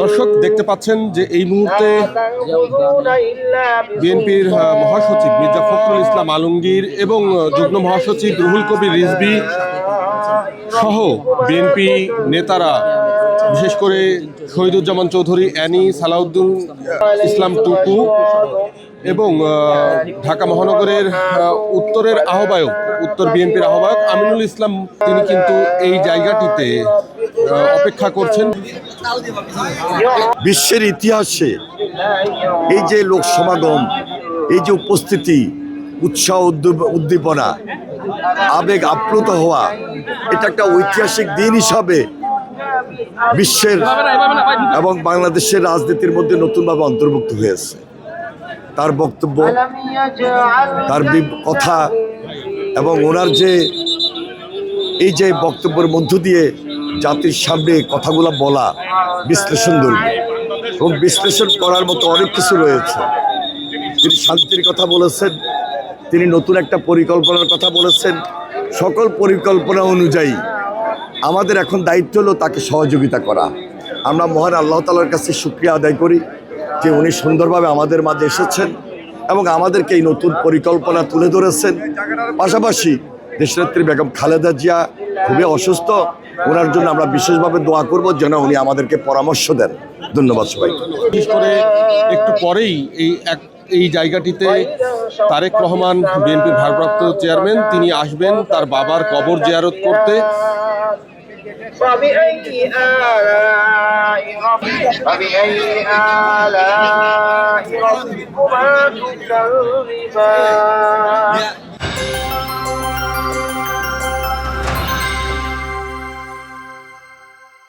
দর্শক দেখতে পাচ্ছেন যে এই মুহূর্তে বিএনপির মহাসচিব মির্জা ফখরুল ইসলাম আলমগীর এবং যুগ্ম মহাসচিব রুহুল কবির রিজভী সহ বিএনপি নেতারা, বিশেষ করে শহীদুজ্জামান চৌধুরী অ্যানি, সালাউদ্দিন ইসলাম টুকু এবং ঢাকা মহানগরের উত্তরের আহ্বায়ক, উত্তর বিএনপির আহ্বায়ক আমিনুল ইসলাম, তিনি কিন্তু এই জায়গাটিতে অপেক্ষা করছেন। বিশ্বের ইতিহাসে এই যে লোক সমাগম, এই যে উপস্থিতি, উৎসাহ, উদ্দীপনা, আবেগ আপ্লুত হওয়া, এটা একটা ঐতিহাসিক দিন হিসাবে বিশ্বের এবং বাংলাদেশের রাজনীতির মধ্যে নতুনভাবে অন্তর্ভুক্ত হয়েছে। তার বক্তব্য, তার কথা এবং ওনার যে এই যে বক্তব্যের মধ্য দিয়ে জাতির সামনে কথাগুলো বলা বিশ্লেষণ ধরবে এবং বিশ্লেষণ করার মতো অনেক কিছু রয়েছে। তিনি শান্তির কথা বলেছেন, তিনি নতুন একটা পরিকল্পনার কথা বলেছেন। সকল পরিকল্পনা অনুযায়ী আমাদের এখন দায়িত্ব হলো তাকে সহযোগিতা করা। আমরা মহান আল্লাহ তাআলার কাছে শুকরিয়া আদায় করি যে উনি সুন্দরভাবে আমাদের মাঝে এসেছেন এবং আমাদেরকে এই নতুন পরিকল্পনা তুলে ধরেছেন। পাশাপাশি দেশনেত্রী বেগম খালেদা জিয়া খুবই অসুস্থ, ওনার জন্য আমরা বিশেষভাবে দোয়া করব যেন উনি আমাদেরকে পরামর্শ দেন। ধন্যবাদ সবাই। বিশেষ করে একটু পরেই এই জায়গাটিতে তারেক রহমান, বিএনপির ভারপ্রাপ্ত চেয়ারম্যান, তিনি আসবেন তার বাবার কবর জিয়ারত করতে।